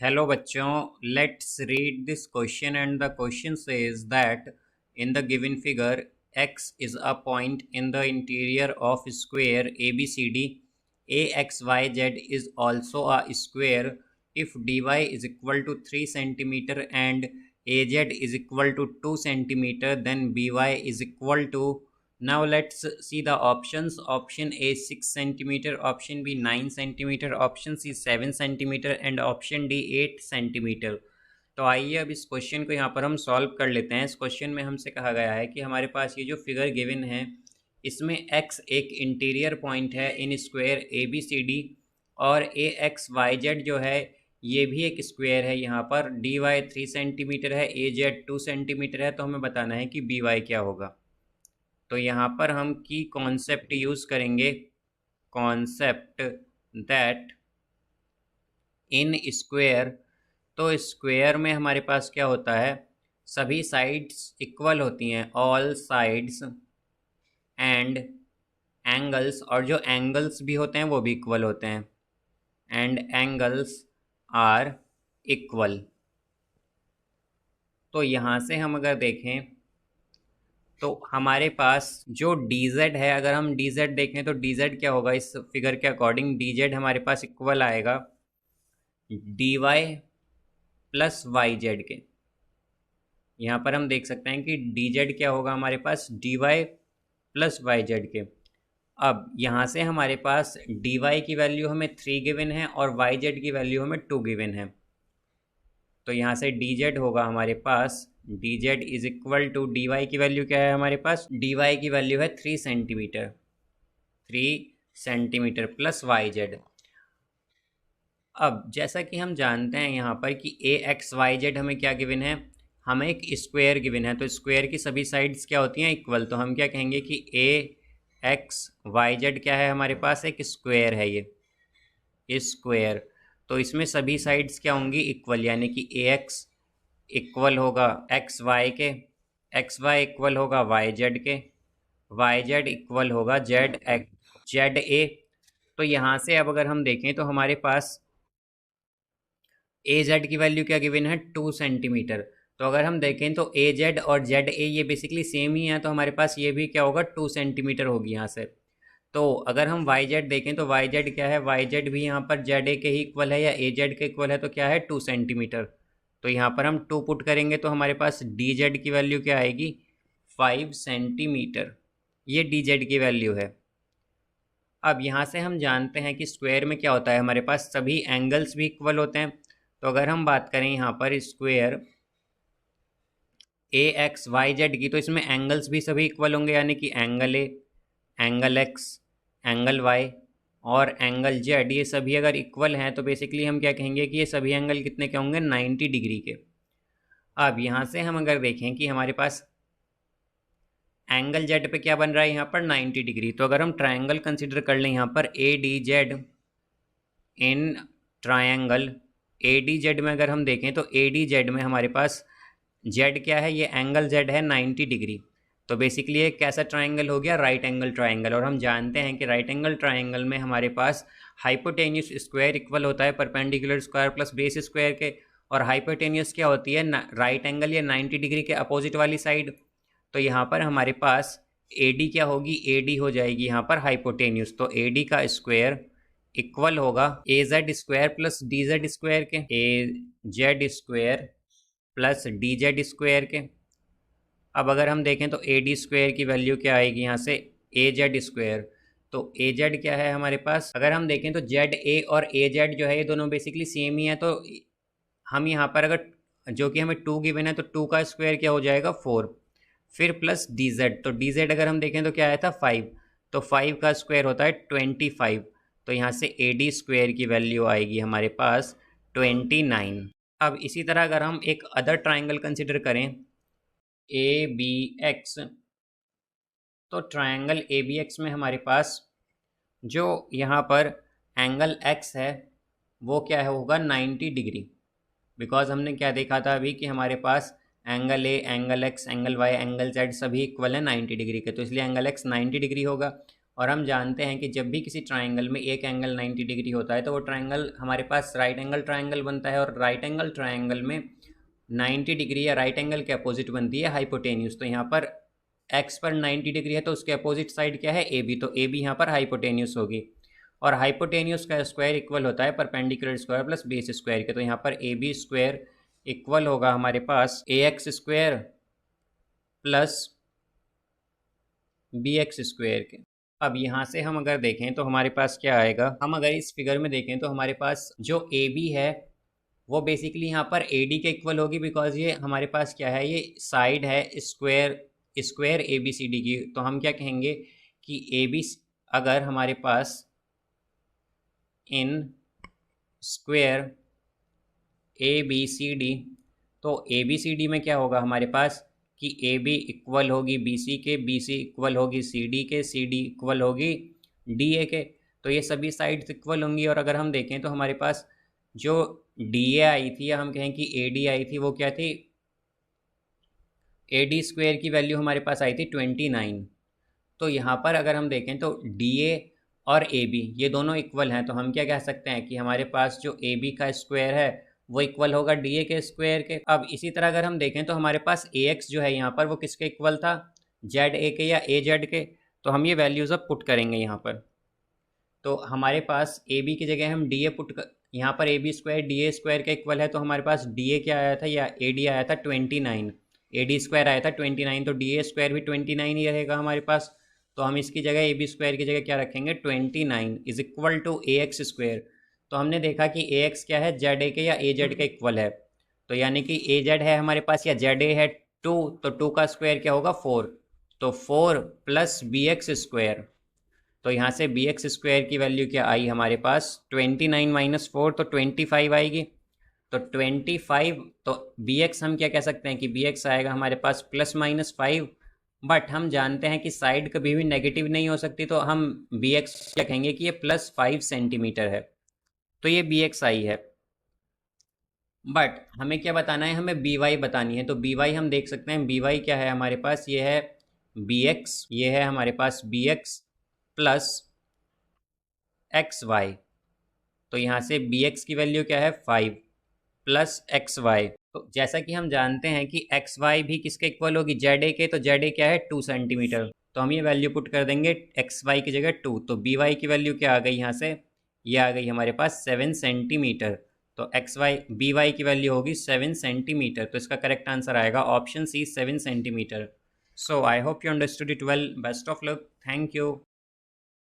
Hello बच्चों, let's read this question and the question says that in the given figure x is a point in the interior of square ABCD. AXYZ is also a square. If dy is equal to 3 centimeter and AZ is equal to 2 centimeter, then BY is equal to. Now let's see the options. Option A 6 centimeter, option B 9 centimeter, option C 7 centimeter and option D 8 centimetre. तो आइए अब इस question को यहाँ पर हम solve कर लेते हैं। इस क्वेश्चन में हमसे कहा गया है कि हमारे पास ये जो फिगर गिवन है इसमें x एक इंटीरियर पॉइंट है in square A B C D और ए एक्स वाई जेड जो है ये भी एक स्क्वायर है। यहाँ पर डी वाई 3 सेंटीमीटर है, ए जेड 2 सेंटीमीटर है। तो हमें बताना है कि बी वाई क्या होगा। तो यहाँ पर हम की कॉन्सेप्ट यूज़ करेंगे, कॉन्सेप्ट दैट इन स्क्वायर। तो स्क्वायर में हमारे पास क्या होता है, सभी साइड्स इक्वल होती हैं, ऑल साइड्स एंड एंगल्स, और जो एंगल्स भी होते हैं वो भी इक्वल होते हैं, एंड एंगल्स आर इक्वल। तो यहाँ से हम अगर देखें तो हमारे पास जो dz है, अगर हम dz देखें तो dz क्या होगा इस फिगर के अकॉर्डिंग, dz हमारे पास इक्वल आएगा dy प्लस वाई जेड के। यहाँ पर हम देख सकते हैं कि dz क्या होगा हमारे पास dy प्लस वाई जेड के। अब यहाँ से हमारे पास dy की वैल्यू हमें 3 गिवन है और वाई जेड की वैल्यू हमें 2 गिवन है। तो यहाँ से dz होगा हमारे पास, dz is equal to dy की वैल्यू क्या है हमारे पास, dy की वैल्यू है 3 centimetre, 3 centimetre plus Y Z. अब जैसा कि हम जानते हैं यहाँ पर कि ए एक्स वाई जेड हमें क्या गिवन है, हमें एक स्क्वायर गिवन है। तो स्क्वायर की सभी साइड्स क्या होती हैं, इक्वल। तो हम क्या कहेंगे कि ए एक्स वाई जेड क्या है हमारे पास, एक स्क्वायर है ये स्क्वायर। तो इसमें सभी साइड्स क्या होंगी, इक्वल, यानी कि ए एक्स इक्वल होगा एक्स वाई के, एक्स वाई इक्वल होगा वाई जेड के, वाई जेड इक्वल होगा जेड ए। तो यहाँ से अब अगर हम देखें तो हमारे पास ए जेड की वैल्यू क्या गिवन है, 2 सेंटीमीटर। तो अगर हम देखें तो ए जेड और जेड ए ये बेसिकली सेम ही है, तो हमारे पास ये भी क्या होगा 2 सेंटीमीटर होगी यहाँ से। तो अगर हम वाई जेड देखें तो वाई जेड क्या है, वाई जेड भी यहाँ पर जेड ए के ही इक्वल है या ए जेड के इक्वल है, तो क्या है 2 सेंटीमीटर। तो यहाँ पर हम 2 पुट करेंगे तो हमारे पास डी जेड की वैल्यू क्या आएगी, 5 सेंटीमीटर। ये डी जेड की वैल्यू है। अब यहाँ से हम जानते हैं कि स्क्वायर में क्या होता है, हमारे पास सभी एंगल्स भी इक्वल होते हैं। तो अगर हम बात करें यहाँ पर स्क्वायर ए एक्स वाई जेड की, तो इसमें एंगल्स भी सभी इक्वल होंगे, यानी कि angle A, angle X, angle Y और एंगल जेड ये सभी अगर इक्वल हैं तो बेसिकली हम क्या कहेंगे कि ये सभी एंगल कितने के होंगे, 90 डिग्री के। अब यहाँ से हम अगर देखें कि हमारे पास एंगल जेड पे क्या बन रहा है यहाँ पर 90 डिग्री। तो अगर हम ट्रायंगल कंसिडर कर लें यहाँ पर A D Z, in triangle A D Z में अगर हम देखें तो ए डी जेड में हमारे पास जेड क्या है, ये एंगल जेड है 90 डिग्री। तो बेसिकली एक कैसा ट्रायंगल हो गया, राइट एंगल ट्रायंगल। और हम जानते हैं कि राइट एंगल ट्रायंगल में हमारे पास हाइपोटेन्यूस स्क्वायर इक्वल होता है perpendicular square plus base square के, और हाइपोटेन्यूस क्या होती है, राइट एंगल या 90 डिग्री के अपोजिट वाली साइड। तो यहाँ पर हमारे पास ए डी क्या होगी, ए डी हो जाएगी यहाँ पर हाइपोटेन्यूस। तो ए डी का स्क्वायर इक्वल होगा A Z square plus D Z square के, A Z square plus D Z square के। अब अगर हम देखें तो ए डी स्क्वायर की वैल्यू क्या आएगी यहाँ से, ए जेड स्क्वायर। तो ए जेड क्या है हमारे पास, अगर हम देखें तो जेड ए और ए जेड जो है ये दोनों बेसिकली सेम ही है। तो हम यहाँ पर अगर जो कि हमें 2 गिवन है तो 2 का स्क्वायर क्या हो जाएगा 4, फिर प्लस डी जेड। तो डी जेड अगर हम देखें तो क्या आया था 5, तो 5 का स्क्वायर होता है 25। तो यहाँ से ए डी स्क्वायर की वैल्यू आएगी हमारे पास 29। अब इसी तरह अगर हम एक अदर ट्राइंगल कंसिडर करें ए बी एक्स, तो ट्राइंगल ए बी एक्स में हमारे पास जो यहाँ पर एंगल एक्स है वो क्या है होगा 90 डिग्री। बिकॉज हमने क्या देखा था अभी कि हमारे पास angle A, angle X, angle Y, angle Z सभी इक्वल है 90 डिग्री के, तो इसलिए एंगल एक्स 90 डिग्री होगा। और हम जानते हैं कि जब भी किसी ट्राइंगल में एक एंगल 90 डिग्री होता है तो वो ट्राइंगल हमारे पास राइट एंगल ट्राइंगल बनता है, और राइट एंगल ट्राइंगल में 90 डिग्री या राइट एंगल के अपोजिट बनती है हाइपोटेन्यूज। तो यहाँ पर एक्स पर 90 डिग्री है तो उसके अपोजिट साइड क्या है, ए बी, तो ए बी यहाँ पर हाइपोटेन्यूज होगी। और हाइपोटेन्यूज का स्क्वायर इक्वल होता है perpendicular square plus base square के, तो यहाँ पर ए बी स्क्वायर इक्वल होगा हमारे पास A X square plus B X square के। अब यहाँ से हम अगर देखें तो हमारे पास क्या आएगा, हम अगर इस फिगर में देखें तो हमारे पास जो ए बी है वो बेसिकली यहाँ पर ए डी के इक्वल होगी, बिकॉज ये हमारे पास क्या है, ये साइड है square square A B C D की। तो हम क्या कहेंगे कि ए बी, अगर हमारे पास in square A B C D, तो ए बी सी डी में क्या होगा हमारे पास कि ए बी इक्वल होगी बी सी के, बी सी इक्वल होगी सी डी के, सी डी इक्वल होगी डी ए के। तो ये सभी साइड्स इक्वल होंगी। और अगर हम देखें तो हमारे पास जो डी ए आई थी, या हम कहें कि ए डी आई थी, वो क्या थी, ए डी स्क्वेयर की वैल्यू हमारे पास आई थी 29। तो यहाँ पर अगर हम देखें तो डी ए और ए बी ये दोनों इक्वल हैं, तो हम क्या कह सकते हैं कि हमारे पास जो ए बी का स्क्वायर है वो इक्वल होगा डी ए के स्क्वायर के। अब इसी तरह अगर हम देखें तो हमारे पास ए एक्स जो है यहाँ पर वो किसके इक्वल था, जेड ए के या ए जेड के। तो हम ये वैल्यूज़ अब पुट करेंगे यहाँ पर। तो हमारे पास ए बी की जगह हम डी ए पुट कर, यहाँ पर A B square D A square का इक्वल है, तो हमारे पास डी ए क्या आया था, या ए डी आया था 29, ए डी स्क्वायर आया था 29, तो डी ए स्क्वायर भी 29 ही रहेगा हमारे पास। तो हम इसकी जगह ए बी स्क्वायर की जगह क्या रखेंगे, 29 is equal to A X square. तो हमने देखा कि ए एक्स क्या है, जेड ए के या ए जेड के इक्वल है। तो यानी कि ए जेड है हमारे पास या जेड ए है 2, तो 2 का स्क्वायर क्या होगा 4, तो 4 प्लस बी एक्स स्क्वायर। तो यहाँ से बी एक्स स्क्वायर की वैल्यू क्या आई हमारे पास, 29 माइनस 4 तो 25 आएगी। तो 25, तो बी एक्स हम क्या कह सकते हैं कि बी एक्स आएगा हमारे पास +-5। बट हम जानते हैं कि साइड कभी भी नेगेटिव नहीं हो सकती, तो हम बी एक्स क्या कहेंगे कि ये +5 सेंटीमीटर है। तो ये बी एक्स आई है। बट हमें क्या बताना है, हमें बी वाई बतानी है। तो बी वाई हम देख सकते हैं, बी वाई क्या है हमारे पास, ये है बी एक्स, ये है हमारे पास B X plus X Y. तो यहाँ से बी एक्स की वैल्यू क्या है 5 प्लस एक्स वाई। तो जैसा कि हम जानते हैं कि एक्स वाई भी किसके इक्वल होगी, जेड ए के, तो जेड ए क्या है 2 सेंटीमीटर। तो हम ये वैल्यू पुट कर देंगे एक्स वाई की जगह 2, तो बी वाई की वैल्यू क्या आ गई यहाँ से, ये आ गई हमारे पास 7 सेंटीमीटर। तो एक्स वाई बी वाई की वैल्यू होगी 7 सेंटीमीटर। तो इसका करेक्ट आंसर आएगा option C 7 centimetre. So I hope you understood it well. Best of luck. Thank you.